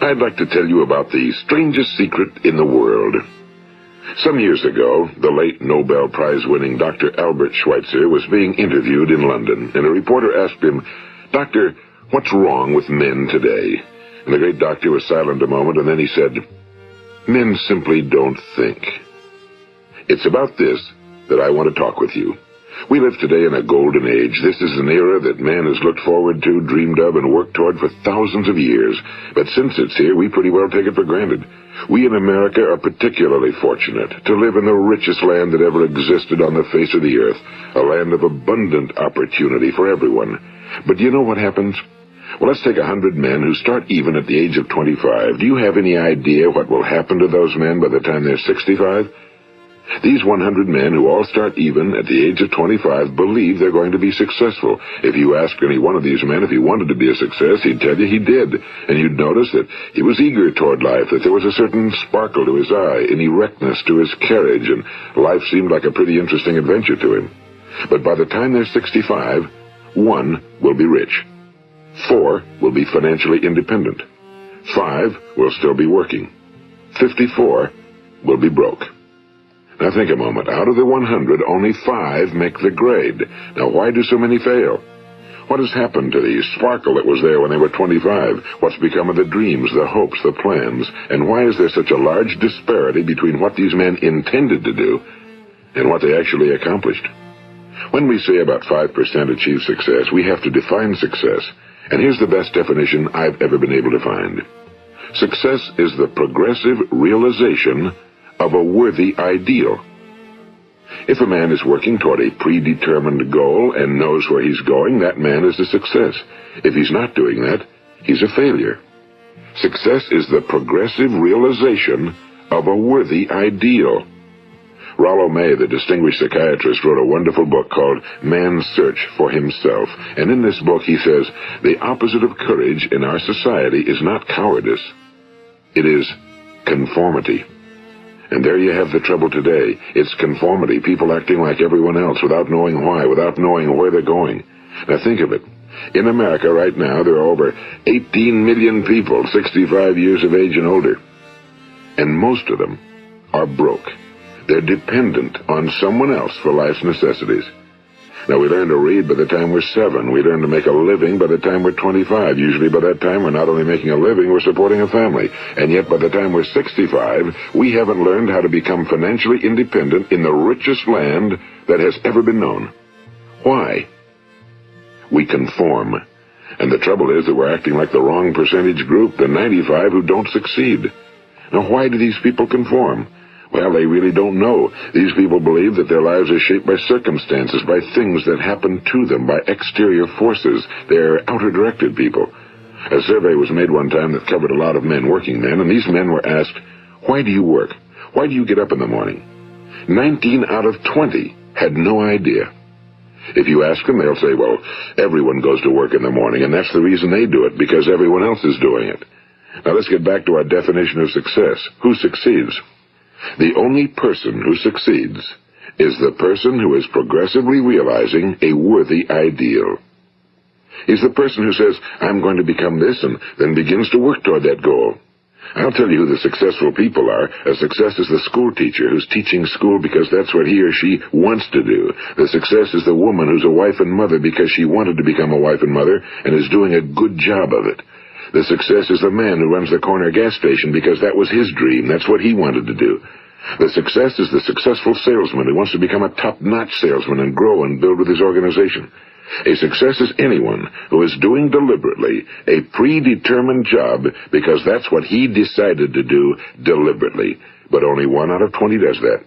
I'd like to tell you about the strangest secret in the world. Some years ago, the late Nobel Prize-winning Dr. Albert Schweitzer was being interviewed in London, and a reporter asked him, "Doctor, what's wrong with men today?" And the great doctor was silent a moment, and then he said, "Men simply don't think." It's about this that I want to talk with you. We live today in a golden age. This is an era that man has looked forward to, dreamed of, and worked toward for thousands of years. But since it's here, we pretty well take it for granted. We in America are particularly fortunate to live in the richest land that ever existed on the face of the earth, a land of abundant opportunity for everyone. But do you know what happens? Well, let's take 100 men who start even at the age of 25. Do you have any idea what will happen to those men by the time they're 65? These 100 men who all start even at the age of 25 believe they're going to be successful. If you ask any one of these men if he wanted to be a success, he'd tell you he did. And you'd notice that he was eager toward life, that there was a certain sparkle to his eye, an erectness to his carriage, and life seemed like a pretty interesting adventure to him. But by the time they're 65, 1 will be rich. 4 will be financially independent. 5 will still be working. 54 will be broke. Now think a moment. Out of the 100, only 5 make the grade. Now why do so many fail? What has happened to the sparkle that was there when they were 25? What's become of the dreams, the hopes, the plans? And why is there such a large disparity between what these men intended to do and what they actually accomplished? When we say about 5% achieve success, we have to define success. And here's the best definition I've ever been able to find. Success is the progressive realization of a worthy ideal. If a man is working toward a predetermined goal and knows where he's going, that man is a success. If he's not doing that, he's a failure. Success is the progressive realization of a worthy ideal. Rollo May, the distinguished psychiatrist, wrote a wonderful book called Man's Search for Himself. And in this book he says, the opposite of courage in our society is not cowardice. It is conformity. And there you have the trouble today. It's conformity, people acting like everyone else without knowing why, without knowing where they're going. Now think of it. In America right now, there are over 18 million people 65 years of age and older. And most of them are broke. They're dependent on someone else for life's necessities. Now, we learn to read by the time we're 7. We learn to make a living by the time we're 25. Usually by that time, we're not only making a living, we're supporting a family. And yet by the time we're 65, we haven't learned how to become financially independent in the richest land that has ever been known. Why? We conform. And the trouble is that we're acting like the wrong percentage group, the 95 who don't succeed. Now, why do these people conform? Well, they really don't know. These people believe that their lives are shaped by circumstances, by things that happen to them, by exterior forces. They're outer-directed people. A survey was made one time that covered a lot of men, working men, and these men were asked, "Why do you work? Why do you get up in the morning?" 19 out of 20 had no idea. If you ask them, they'll say, well, everyone goes to work in the morning, and that's the reason they do it, because everyone else is doing it. Now let's get back to our definition of success. Who succeeds? The only person who succeeds is the person who is progressively realizing a worthy ideal. He's the person who says, I'm going to become this, and then begins to work toward that goal. I'll tell you who the successful people are. A success is the school teacher who's teaching school because that's what he or she wants to do. The success is the woman who's a wife and mother because she wanted to become a wife and mother and is doing a good job of it. The success is the man who runs the corner gas station because that was his dream. That's what he wanted to do. The success is the successful salesman who wants to become a top-notch salesman and grow and build with his organization. A success is anyone who is doing deliberately a predetermined job because that's what he decided to do deliberately. But only 1 out of 20 does that.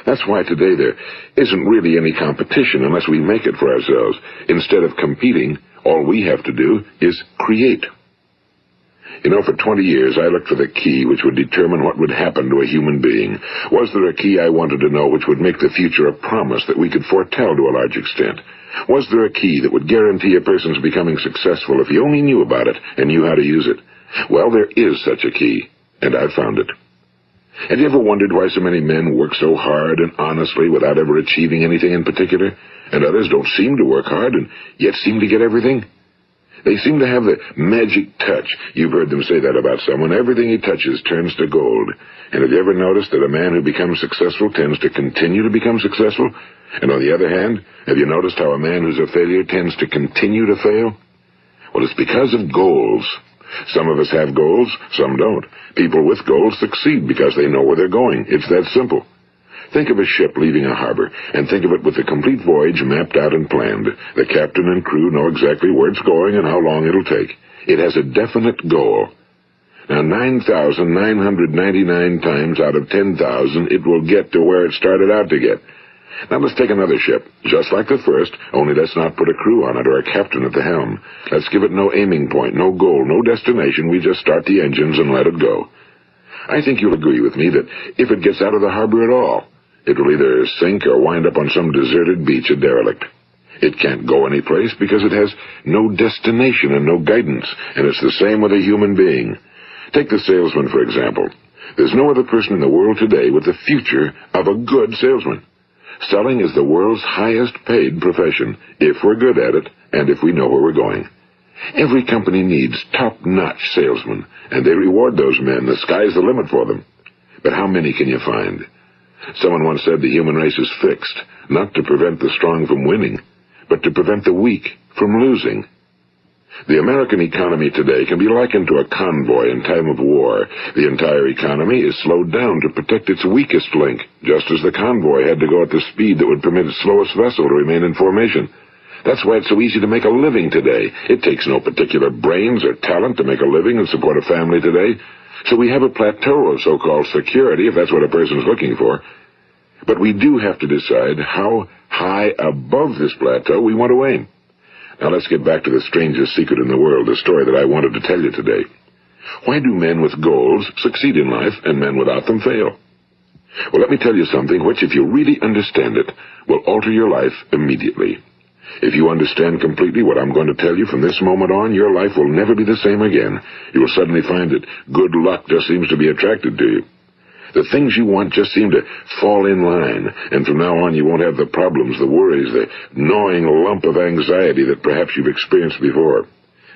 That's why today there isn't really any competition unless we make it for ourselves. Instead of competing, all we have to do is create. You know, for 20 years, I looked for the key which would determine what would happen to a human being. Was there a key I wanted to know which would make the future a promise that we could foretell to a large extent? Was there a key that would guarantee a person's becoming successful if he only knew about it and knew how to use it? Well, there is such a key, and I've found it. Have you ever wondered why so many men work so hard and honestly without ever achieving anything in particular, and others don't seem to work hard and yet seem to get everything? They seem to have the magic touch. You've heard them say that about someone. Everything he touches turns to gold. And have you ever noticed that a man who becomes successful tends to continue to become successful? And on the other hand, have you noticed how a man who's a failure tends to continue to fail? Well, it's because of goals. Some of us have goals, some don't. People with goals succeed because they know where they're going. It's that simple. Think of a ship leaving a harbor, and think of it with the complete voyage mapped out and planned. The captain and crew know exactly where it's going and how long it'll take. It has a definite goal. Now, 9,999 times out of 10,000, it will get to where it started out to get. Now, let's take another ship, just like the first, only let's not put a crew on it or a captain at the helm. Let's give it no aiming point, no goal, no destination. We just start the engines and let it go. I think you'll agree with me that if it gets out of the harbor at all, it will either sink or wind up on some deserted beach, a derelict. It can't go anyplace because it has no destination and no guidance, and it's the same with a human being. Take the salesman, for example. There's no other person in the world today with the future of a good salesman. Selling is the world's highest paid profession, if we're good at it, and if we know where we're going. Every company needs top-notch salesmen, and they reward those men. The sky's the limit for them. But how many can you find? Someone once said the human race is fixed, not to prevent the strong from winning, but to prevent the weak from losing. The American economy today can be likened to a convoy in time of war. The entire economy is slowed down to protect its weakest link, just as the convoy had to go at the speed that would permit its slowest vessel to remain in formation. That's why it's so easy to make a living today. It takes no particular brains or talent to make a living and support a family today. So we have a plateau of so-called security, if that's what a person's looking for. But we do have to decide how high above this plateau we want to aim. Now let's get back to the strangest secret in the world, the story that I wanted to tell you today. Why do men with goals succeed in life and men without them fail? Well, let me tell you something which, if you really understand it, will alter your life immediately. If you understand completely what I'm going to tell you from this moment on, your life will never be the same again. You will suddenly find that good luck just seems to be attracted to you. The things you want just seem to fall in line, and from now on you won't have the problems, the worries, the gnawing lump of anxiety that perhaps you've experienced before.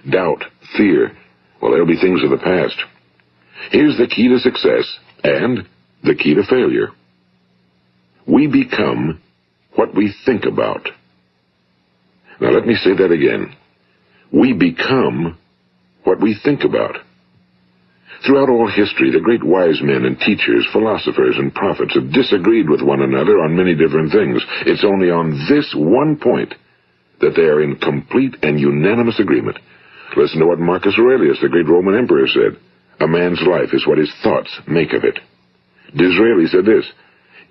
Doubt, fear, well, they'll be things of the past. Here's the key to success and the key to failure. We become what we think about. Now let me say that again. We become what we think about. Throughout all history, the great wise men and teachers, philosophers and prophets have disagreed with one another on many different things. It's only on this one point that they are in complete and unanimous agreement. Listen to what Marcus Aurelius, the great Roman emperor, said. A man's life is what his thoughts make of it. Disraeli said this.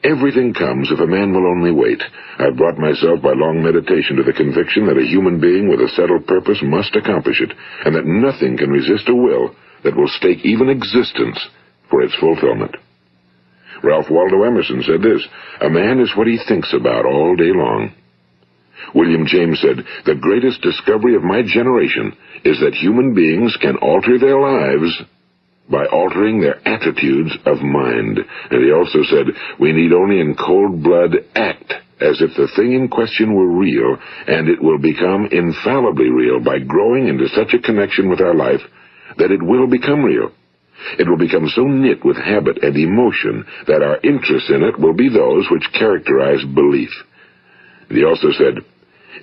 Everything comes if a man will only wait. I've brought myself by long meditation to the conviction that a human being with a settled purpose must accomplish it, and that nothing can resist a will that will stake even existence for its fulfillment. Ralph Waldo Emerson said this, a man is what he thinks about all day long. William James said, the greatest discovery of my generation is that human beings can alter their lives by altering their attitudes of mind. And he also said, we need only in cold blood act as if the thing in question were real, and it will become infallibly real by growing into such a connection with our life that it will become real. It will become so knit with habit and emotion that our interest in it will be those which characterize belief. And he also said,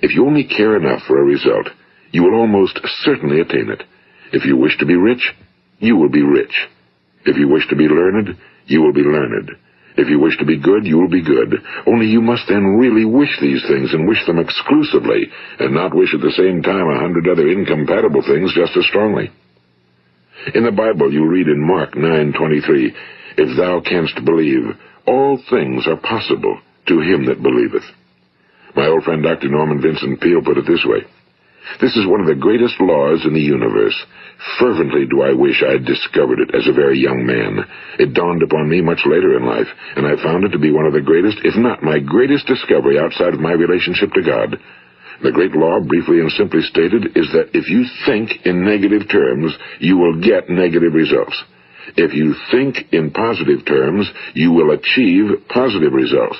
if you only care enough for a result, you will almost certainly attain it. If you wish to be rich, you will be rich. If you wish to be learned, you will be learned. If you wish to be good, you will be good. Only you must then really wish these things and wish them exclusively, and not wish at the same time 100 other incompatible things just as strongly. In the Bible, you read in Mark 9:23, if thou canst believe, all things are possible to him that believeth. My old friend Dr. Norman Vincent Peale put it this way, this is one of the greatest laws in the universe. Fervently do I wish I had discovered it as a very young man. It dawned upon me much later in life, and I found it to be one of the greatest, if not my greatest discovery outside of my relationship to God. The great law, briefly and simply stated, is that if you think in negative terms, you will get negative results. If you think in positive terms, you will achieve positive results.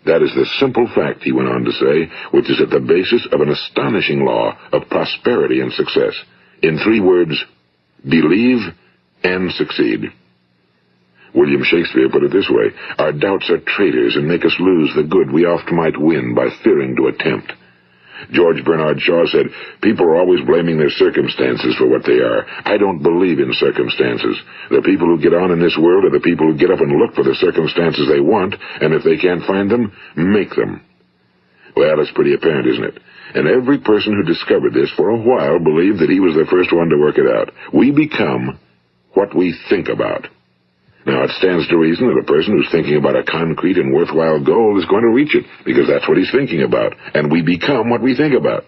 That is the simple fact, he went on to say, which is at the basis of an astonishing law of prosperity and success. In 3 words, believe and succeed. William Shakespeare put it this way: our doubts are traitors and make us lose the good we oft might win by fearing to attempt. George Bernard Shaw said, people are always blaming their circumstances for what they are. I don't believe in circumstances. The people who get on in this world are the people who get up and look for the circumstances they want, and if they can't find them, make them. Well, it's pretty apparent, isn't it? And every person who discovered this for a while believed that he was the first one to work it out. We become what we think about. Now, it stands to reason that a person who's thinking about a concrete and worthwhile goal is going to reach it, because that's what he's thinking about, and we become what we think about.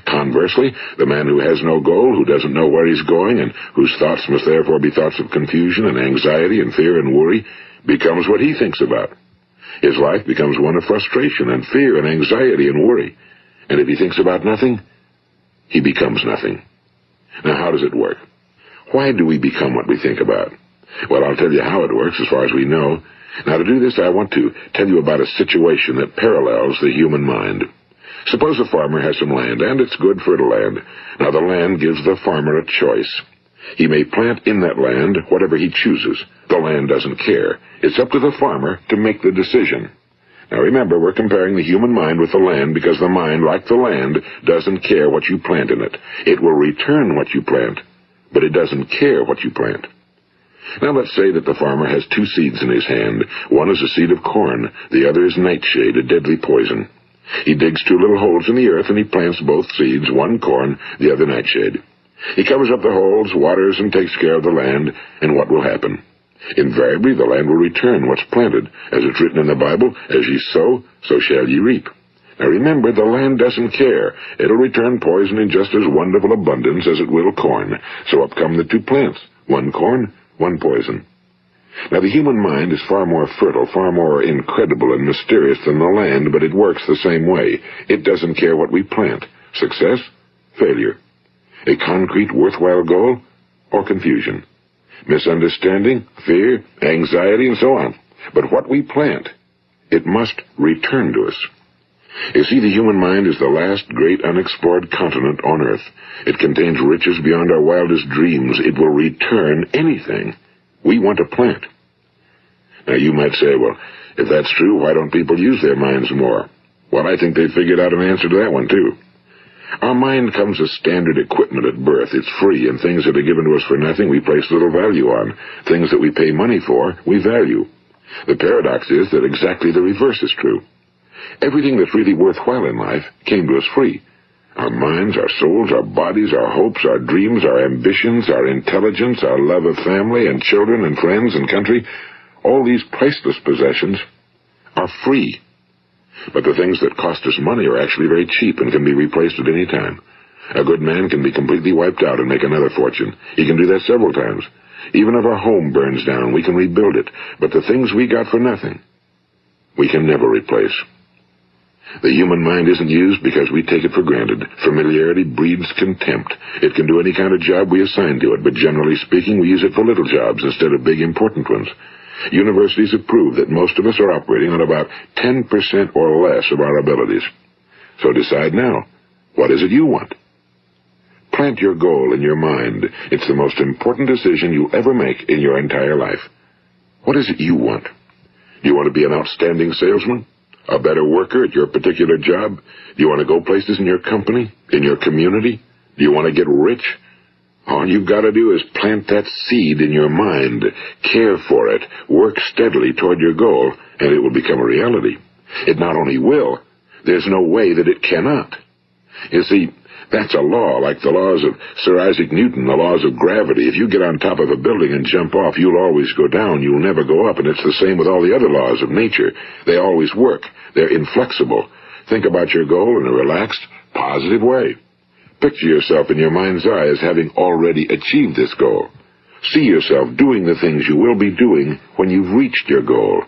Conversely, the man who has no goal, who doesn't know where he's going, and whose thoughts must therefore be thoughts of confusion and anxiety and fear and worry, becomes what he thinks about. His life becomes one of frustration and fear and anxiety and worry. And if he thinks about nothing, he becomes nothing. Now, how does it work? Why do we become what we think about? Well, I'll tell you how it works as far as we know. Now, to do this, I want to tell you about a situation that parallels the human mind. Suppose a farmer has some land, and it's good fertile land. Now, the land gives the farmer a choice. He may plant in that land whatever he chooses. The land doesn't care. It's up to the farmer to make the decision. Now, remember, we're comparing the human mind with the land because the mind, like the land, doesn't care what you plant in it. It will return what you plant, but it doesn't care what you plant. Now, let's say that the farmer has 2 seeds in his hand. One is a seed of corn. The other is nightshade, a deadly poison. He digs 2 little holes in the earth, and he plants both seeds, one corn, the other nightshade. He covers up the holes, waters, and takes care of the land, and what will happen? Invariably, the land will return what's planted. As it's written in the Bible, as ye sow, so shall ye reap. Now remember, the land doesn't care. It'll return poison in just as wonderful abundance as it will corn. So up come the 2 plants, one corn, one poison. Now, the human mind is far more fertile, far more incredible and mysterious than the land, but it works the same way. It doesn't care what we plant. Success, failure. A concrete, worthwhile goal, or confusion. Misunderstanding, fear, anxiety, and so on. But what we plant, it must return to us. You see, the human mind is the last great unexplored continent on Earth. It contains riches beyond our wildest dreams. It will return anything we want to plant. Now, you might say, well, if that's true, why don't people use their minds more? Well, I think they've figured out an answer to that one, too. Our mind comes as standard equipment at birth. It's free, and things that are given to us for nothing we place little value on. Things that we pay money for, we value. The paradox is that exactly the reverse is true. Everything that's really worthwhile in life came to us free. Our minds, our souls, our bodies, our hopes, our dreams, our ambitions, our intelligence, our love of family and children and friends and country, all these priceless possessions are free. But the things that cost us money are actually very cheap and can be replaced at any time. A good man can be completely wiped out and make another fortune. He can do that several times. Even if our home burns down, we can rebuild it. But the things we got for nothing, we can never replace. The human mind isn't used because we take it for granted. Familiarity breeds contempt. It can do any kind of job we assign to it, but generally speaking, we use it for little jobs instead of big, important ones. Universities have proved that most of us are operating on about 10% or less of our abilities. So decide now, what is it you want? Plant your goal in your mind. It's the most important decision you'll ever make in your entire life. What is it you want? Do you want to be an outstanding salesman? A better worker at your particular job? Do you want to go places in your company? In your community? Do you want to get rich? All you've got to do is plant that seed in your mind, care for it, work steadily toward your goal, and it will become a reality. It not only will, there's no way that it cannot. You see, that's a law, like the laws of Sir Isaac Newton, the laws of gravity. If you get on top of a building and jump off, you'll always go down. You'll never go up, and it's the same with all the other laws of nature. They always work. They're inflexible. Think about your goal in a relaxed, positive way. Picture yourself in your mind's eye as having already achieved this goal. See yourself doing the things you will be doing when you've reached your goal.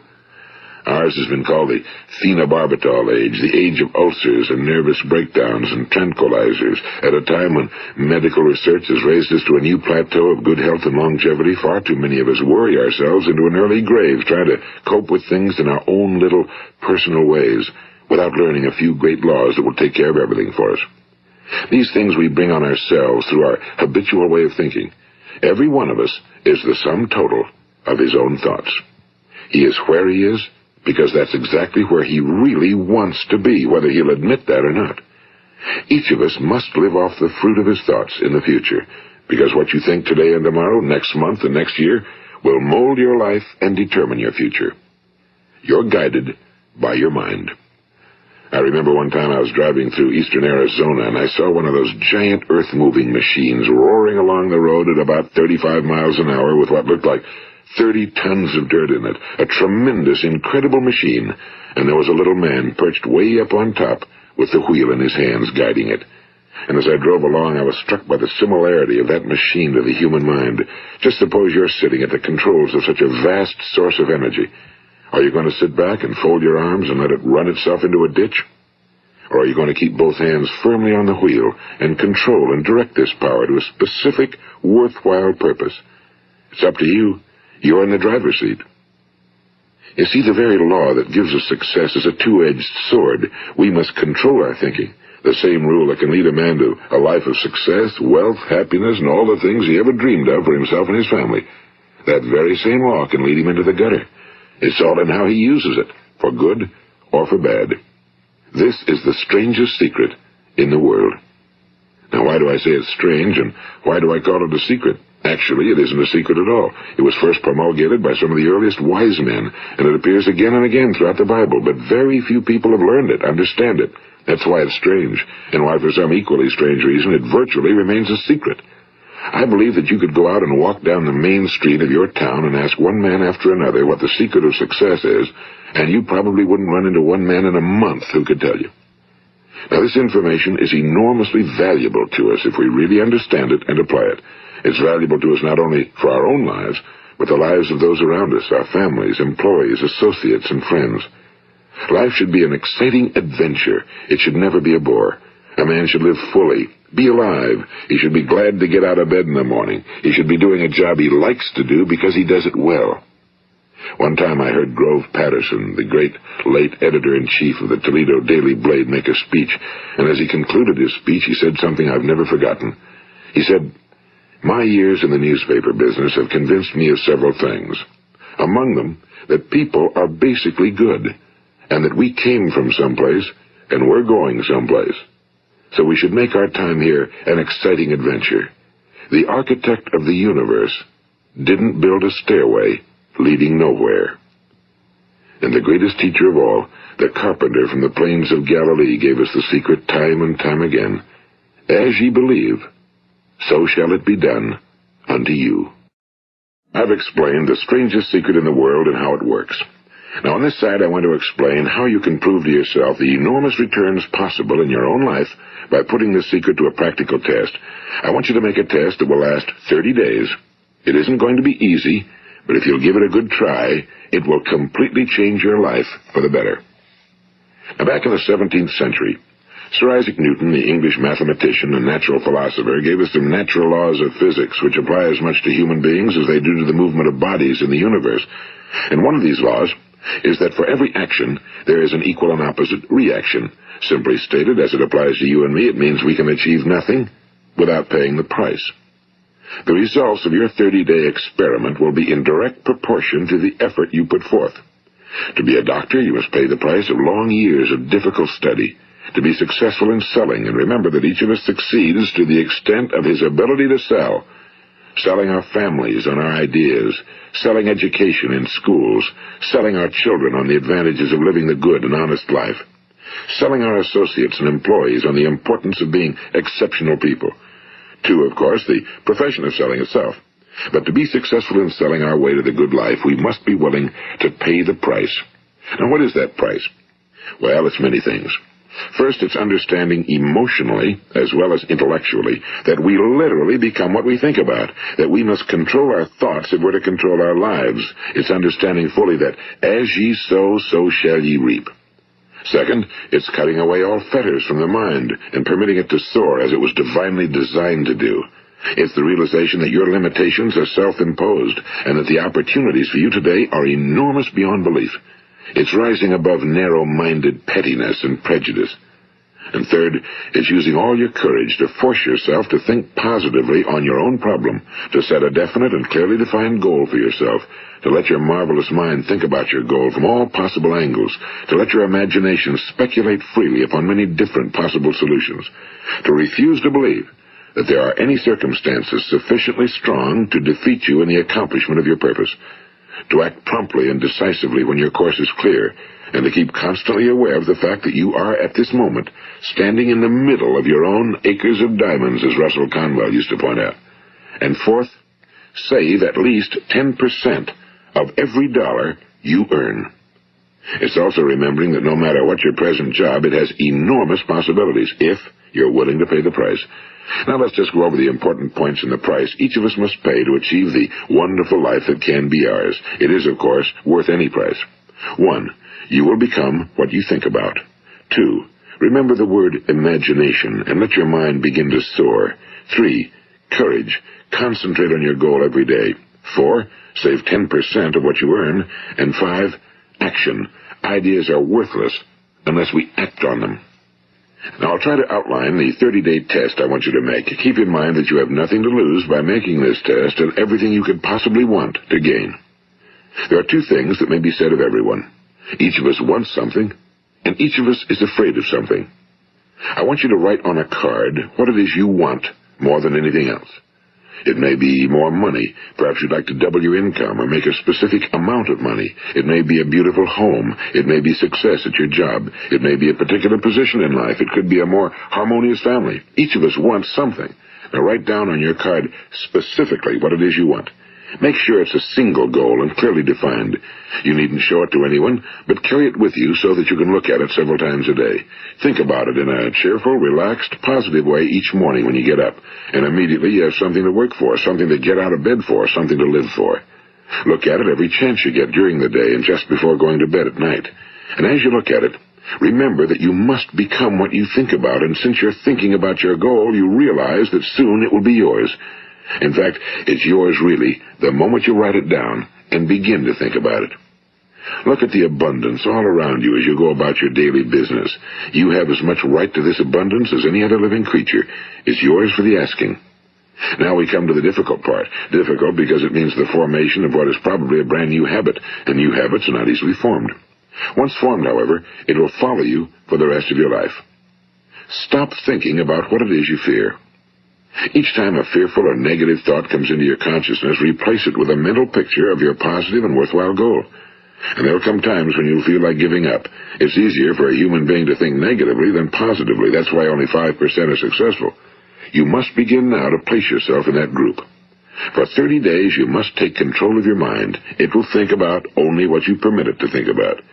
Ours has been called the phenobarbital age, the age of ulcers and nervous breakdowns and tranquilizers, at a time when medical research has raised us to a new plateau of good health and longevity. Far too many of us worry ourselves into an early grave, trying to cope with things in our own little personal ways, without learning a few great laws that will take care of everything for us. These things we bring on ourselves through our habitual way of thinking. Every one of us is the sum total of his own thoughts. He is where he is because that's exactly where he really wants to be, whether he'll admit that or not. Each of us must live off the fruit of his thoughts in the future, because what you think today and tomorrow, next month and next year, will mold your life and determine your future. You're guided by your mind. I remember one time I was driving through eastern Arizona, and I saw one of those giant earth-moving machines roaring along the road at about 35 miles an hour with what looked like 30 tons of dirt in it. A tremendous, incredible machine, and there was a little man perched way up on top with the wheel in his hands guiding it. And as I drove along, I was struck by the similarity of that machine to the human mind. Just suppose you're sitting at the controls of such a vast source of energy. Are you going to sit back and fold your arms and let it run itself into a ditch? Or are you going to keep both hands firmly on the wheel and control and direct this power to a specific, worthwhile purpose? It's up to you. You're in the driver's seat. You see, the very law that gives us success is a two-edged sword. We must control our thinking. The same rule that can lead a man to a life of success, wealth, happiness, and all the things he ever dreamed of for himself and his family. That very same law can lead him into the gutter. It's all in how he uses it, for good or for bad. This is the strangest secret in the world. Now, why do I say it's strange, and why do I call it a secret? Actually, it isn't a secret at all. It was first promulgated by some of the earliest wise men, and it appears again and again throughout the Bible, but very few people have learned it, understand it. That's why it's strange, and why for some equally strange reason it virtually remains a secret. I believe that you could go out and walk down the main street of your town and ask one man after another what the secret of success is, and you probably wouldn't run into one man in a month who could tell you. Now, this information is enormously valuable to us if we really understand it and apply it. It's valuable to us not only for our own lives, but the lives of those around us, our families, employees, associates, and friends. Life should be an exciting adventure. It should never be a bore. A man should live fully, be alive. He should be glad to get out of bed in the morning. He should be doing a job he likes to do because he does it well. One time I heard Grove Patterson, the great late editor-in-chief of the Toledo Daily Blade, make a speech, and as he concluded his speech, he said something I've never forgotten. He said, "My years in the newspaper business have convinced me of several things. Among them, that people are basically good, and that we came from someplace, and we're going someplace. So we should make our time here an exciting adventure. The architect of the universe didn't build a stairway leading nowhere." And the greatest teacher of all, the carpenter from the plains of Galilee, gave us the secret time and time again. As ye believe, so shall it be done unto you. I've explained the strangest secret in the world and how it works. Now, on this side, I want to explain how you can prove to yourself the enormous returns possible in your own life by putting this secret to a practical test. I want you to make a test that will last 30 days. It isn't going to be easy, but if you'll give it a good try, it will completely change your life for the better. Now, back in the 17th century, Sir Isaac Newton, the English mathematician and natural philosopher, gave us some natural laws of physics which apply as much to human beings as they do to the movement of bodies in the universe. And one of these laws is that for every action, there is an equal and opposite reaction. Simply stated, as it applies to you and me, it means we can achieve nothing without paying the price. The results of your 30-day experiment will be in direct proportion to the effort you put forth. To be a doctor, you must pay the price of long years of difficult study. To be successful in selling, and remember that each of us succeeds to the extent of his ability to sell. Selling our families on our ideas, selling education in schools, selling our children on the advantages of living the good and honest life, selling our associates and employees on the importance of being exceptional people. To, of course, the profession of selling itself. But to be successful in selling our way to the good life, we must be willing to pay the price. Now, what is that price? Well, it's many things. First, it's understanding emotionally, as well as intellectually, that we literally become what we think about, that we must control our thoughts if we're to control our lives. It's understanding fully that as ye sow, so shall ye reap. Second, it's cutting away all fetters from the mind and permitting it to soar as it was divinely designed to do. It's the realization that your limitations are self-imposed and that the opportunities for you today are enormous beyond belief. It's rising above narrow-minded pettiness and prejudice. And third, it's using all your courage to force yourself to think positively on your own problem, to set a definite and clearly defined goal for yourself, to let your marvelous mind think about your goal from all possible angles, to let your imagination speculate freely upon many different possible solutions, to refuse to believe that there are any circumstances sufficiently strong to defeat you in the accomplishment of your purpose, to act promptly and decisively when your course is clear, and to keep constantly aware of the fact that you are, at this moment, standing in the middle of your own acres of diamonds, as Russell Conwell used to point out. And fourth, save at least 10% of every dollar you earn. It's also remembering that no matter what your present job, it has enormous possibilities, if you're willing to pay the price. Now let's just go over the important points in the price each of us must pay to achieve the wonderful life that can be ours. It is, of course, worth any price. 1. You will become what you think about. 2. Remember the word imagination and let your mind begin to soar. 3. Courage. Concentrate on your goal every day. 4. Save 10% of what you earn. And 5. Action. Ideas are worthless unless we act on them. Now, I'll try to outline the 30-day test I want you to make. Keep in mind that you have nothing to lose by making this test and everything you could possibly want to gain. There are two things that may be said of everyone. Each of us wants something, and each of us is afraid of something. I want you to write on a card what it is you want more than anything else. It may be more money. Perhaps you'd like to double your income or make a specific amount of money. It may be a beautiful home. It may be success at your job. It may be a particular position in life. It could be a more harmonious family. Each of us wants something. Now write down on your card specifically what it is you want. Make sure it's a single goal and clearly defined. You needn't show it to anyone, but carry it with you so that you can look at it several times a day. Think about it in a cheerful, relaxed, positive way each morning when you get up, and immediately you have something to work for, something to get out of bed for, something to live for. Look at it every chance you get during the day and just before going to bed at night. And as you look at it, remember that you must become what you think about, and since you're thinking about your goal, you realize that soon it will be yours. In fact, it's yours really the moment you write it down and begin to think about it. Look at the abundance all around you as you go about your daily business. You have as much right to this abundance as any other living creature. It's yours for the asking. Now we come to the difficult part. Difficult because it means the formation of what is probably a brand new habit, and new habits are not easily formed. Once formed, however, it will follow you for the rest of your life. Stop thinking about what it is you fear. Each time a fearful or negative thought comes into your consciousness, replace it with a mental picture of your positive and worthwhile goal. And there will come times when you'll feel like giving up. It's easier for a human being to think negatively than positively. That's why only 5% are successful. You must begin now to place yourself in that group. For 30 days, you must take control of your mind. It will think about only what you permit it to think about.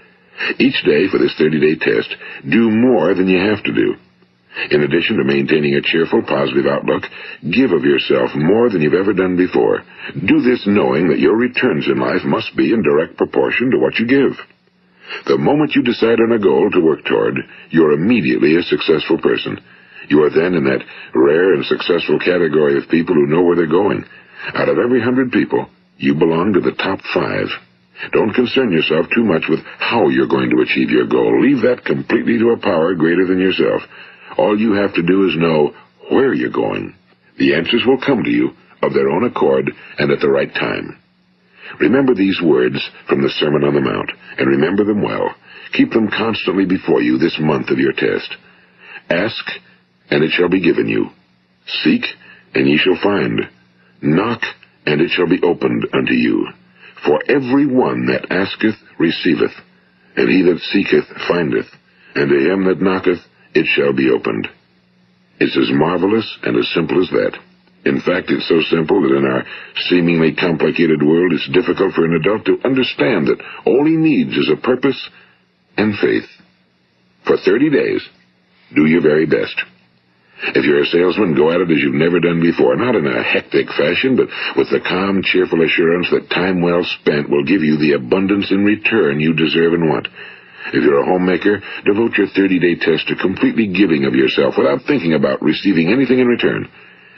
Each day for this 30-day test, do more than you have to do. In addition to maintaining a cheerful, positive outlook, give of yourself more than you've ever done before. Do this knowing that your returns in life must be in direct proportion to what you give. The moment you decide on a goal to work toward, you're immediately a successful person. You are then in that rare and successful category of people who know where they're going. Out of every 100 people, you belong to the top 5. Don't concern yourself too much with how you're going to achieve your goal. Leave that completely to a power greater than yourself. All you have to do is know where you're going. The answers will come to you of their own accord and at the right time. Remember these words from the Sermon on the Mount, and remember them well. Keep them constantly before you this month of your test. Ask, and it shall be given you. Seek, and ye shall find. Knock, and it shall be opened unto you. For every one that asketh receiveth, and he that seeketh findeth, and to him that knocketh it shall be opened. It's as marvelous and as simple as that. In fact, it's so simple that in our seemingly complicated world, it's difficult for an adult to understand that all he needs is a purpose and faith. For 30 days, Do your very best. If you're a salesman, go at it as you've never done before, not in a hectic fashion, but with the calm, cheerful assurance that time well spent will give you the abundance in return you deserve and want. If you're a homemaker, devote your 30-day test to completely giving of yourself without thinking about receiving anything in return,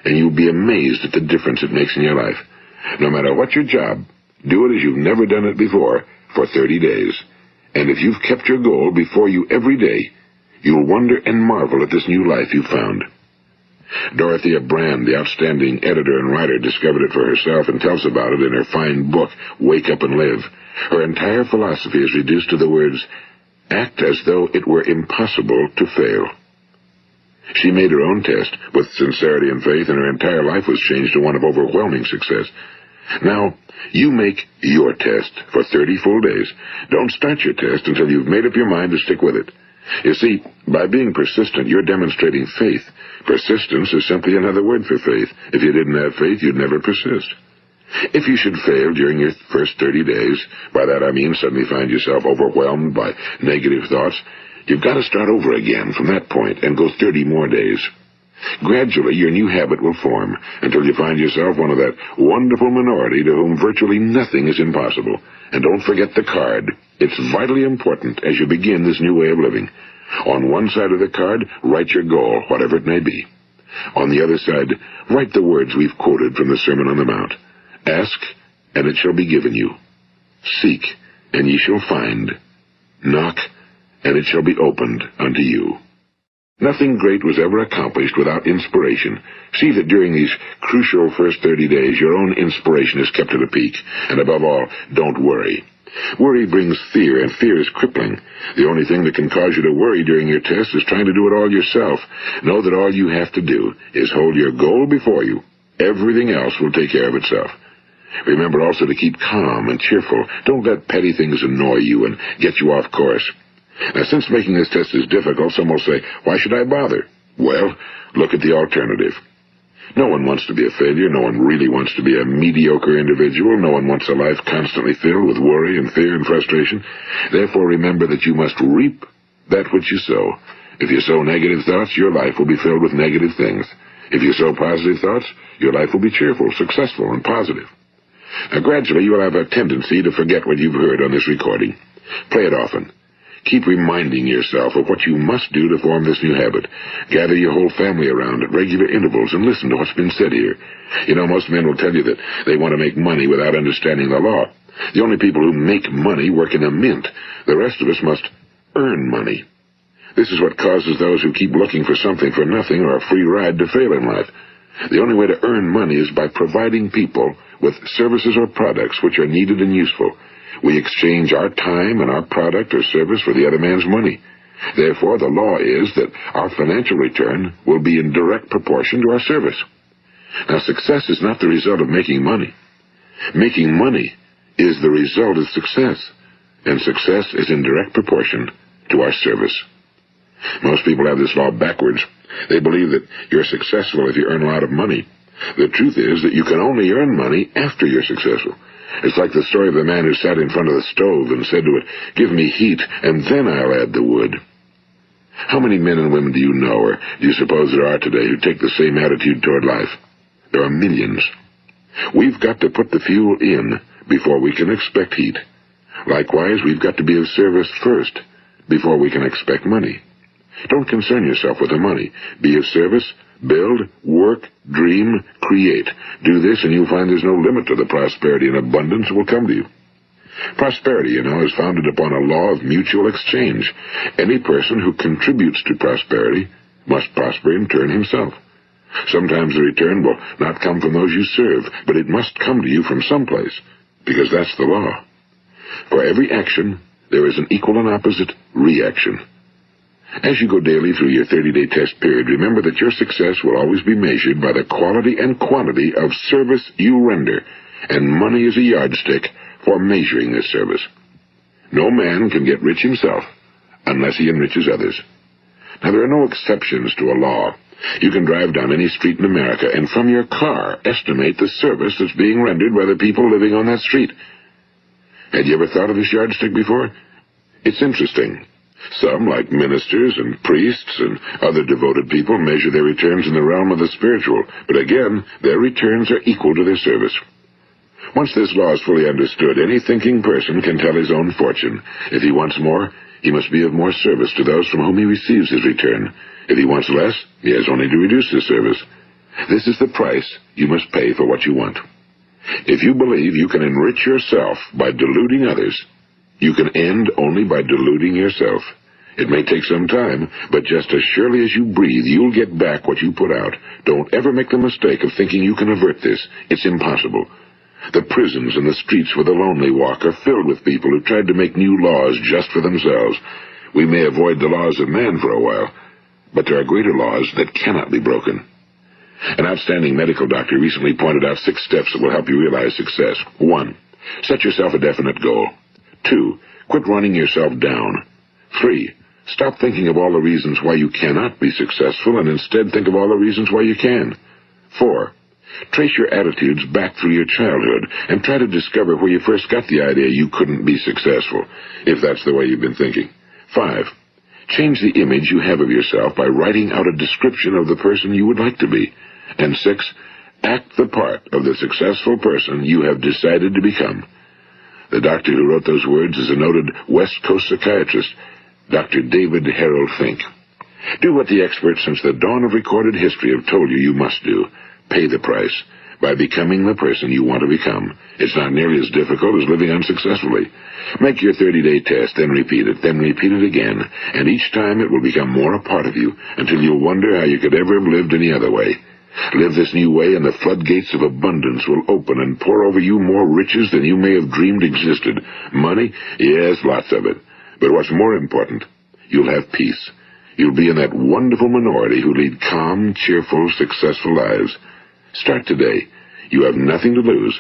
and you'll be amazed at the difference it makes in your life. No matter what your job, do it as you've never done it before for 30 days. And if you've kept your goal before you every day, you'll wonder and marvel at this new life you've found. Dorothea Brand, the outstanding editor and writer, discovered it for herself and tells about it in her fine book, Wake Up and Live. Her entire philosophy is reduced to the words, act as though it were impossible to fail. She made her own test with sincerity and faith, and her entire life was changed to one of overwhelming success. Now, you make your test for 30 full days. Don't start your test until you've made up your mind to stick with it. You see, by being persistent, you're demonstrating faith. Persistence is simply another word for faith. If you didn't have faith, you'd never persist. If you should fail during your first 30 days, by that I mean suddenly find yourself overwhelmed by negative thoughts, you've got to start over again from that point and go 30 more days. Gradually, your new habit will form until you find yourself one of that wonderful minority to whom virtually nothing is impossible. And don't forget the card. It's vitally important as you begin this new way of living. On one side of the card, write your goal, whatever it may be. On the other side, write the words we've quoted from the Sermon on the Mount. Ask, and it shall be given you. Seek, and ye shall find. Knock, and it shall be opened unto you. Nothing great was ever accomplished without inspiration. See that during these crucial first 30 days, your own inspiration is kept at a peak. And above all, don't worry. Worry brings fear, and fear is crippling. The only thing that can cause you to worry during your test is trying to do it all yourself. Know that all you have to do is hold your goal before you. Everything else will take care of itself. Remember also to keep calm and cheerful. Don't let petty things annoy you and get you off course. Now, since making this test is difficult, some will say, why should I bother? Well, look at the alternative. No one wants to be a failure. No one really wants to be a mediocre individual. No one wants a life constantly filled with worry and fear and frustration. Therefore, remember that you must reap that which you sow. If you sow negative thoughts, your life will be filled with negative things. If you sow positive thoughts, your life will be cheerful, successful, and positive. Now, gradually, you will have a tendency to forget what you've heard on this recording. Play it often. Keep reminding yourself of what you must do to form this new habit. Gather your whole family around at regular intervals and listen to what's been said here. You know, most men will tell you that they want to make money without understanding the law. The only people who make money work in a mint. The rest of us must earn money. This is what causes those who keep looking for something for nothing or a free ride to fail in life. The only way to earn money is by providing people with services or products which are needed and useful. We exchange our time and our product or service for the other man's money. Therefore, the law is that our financial return will be in direct proportion to our service. Now, success is not the result of making money. Making money is the result of success, and success is in direct proportion to our service. Most people have this law backwards. They believe that you're successful if you earn a lot of money. The truth is that you can only earn money after you're successful. It's like the story of the man who sat in front of the stove and said to it, "Give me heat, and then I'll add the wood." How many men and women do you know, or do you suppose there are today, who take the same attitude toward life? There are millions. We've got to put the fuel in before we can expect heat. Likewise, we've got to be of service first before we can expect money. Don't concern yourself with the money. Be of service, build, work, dream, create. Do this, and you'll find there's no limit to the prosperity and abundance that will come to you. Prosperity, you know, is founded upon a law of mutual exchange. Any person who contributes to prosperity must prosper in turn himself. Sometimes the return will not come from those you serve, but it must come to you from someplace, because that's the law. For every action, there is an equal and opposite reaction. As you go daily through your 30-day test period, remember that your success will always be measured by the quality and quantity of service you render, and money is a yardstick for measuring this service. No man can get rich himself unless he enriches others. Now, there are no exceptions to a law. You can drive down any street in America and from your car estimate the service that's being rendered by the people living on that street. Had you ever thought of this yardstick before? It's interesting. Some, like ministers and priests and other devoted people, measure their returns in the realm of the spiritual, but again, their returns are equal to their service. Once this law is fully understood, any thinking person can tell his own fortune. If he wants more, he must be of more service to those from whom he receives his return. If he wants less, he has only to reduce his service. This is the price you must pay for what you want. If you believe you can enrich yourself by deluding others, you can end only by deluding yourself. It may take some time, but just as surely as you breathe, you'll get back what you put out. Don't ever make the mistake of thinking you can avert this. It's impossible. The prisons and the streets where the lonely walk are filled with people who tried to make new laws just for themselves. We may avoid the laws of man for a while, but there are greater laws that cannot be broken. An outstanding medical doctor recently pointed out 6 steps that will help you realize success. 1. Set yourself a definite goal. 2. Quit running yourself down. 3. Stop thinking of all the reasons why you cannot be successful and instead think of all the reasons why you can. 4. Trace your attitudes back through your childhood and try to discover where you first got the idea you couldn't be successful, if that's the way you've been thinking. 5. Change the image you have of yourself by writing out a description of the person you would like to be. And 6. Act the part of the successful person you have decided to become. The doctor who wrote those words is a noted West Coast psychiatrist, Dr. David Harold Fink. Do what the experts since the dawn of recorded history have told you you must do. Pay the price by becoming the person you want to become. It's not nearly as difficult as living unsuccessfully. Make your 30-day test, then repeat it again, and each time it will become more a part of you until you'll wonder how you could ever have lived any other way. Live this new way and the floodgates of abundance will open and pour over you more riches than you may have dreamed existed. Money? Yes, lots of it. But what's more important, you'll have peace. You'll be in that wonderful minority who lead calm, cheerful, successful lives. Start today. You have nothing to lose,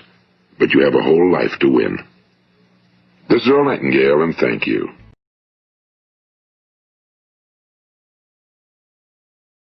but you have a whole life to win. This is Earl Nightingale, and thank you.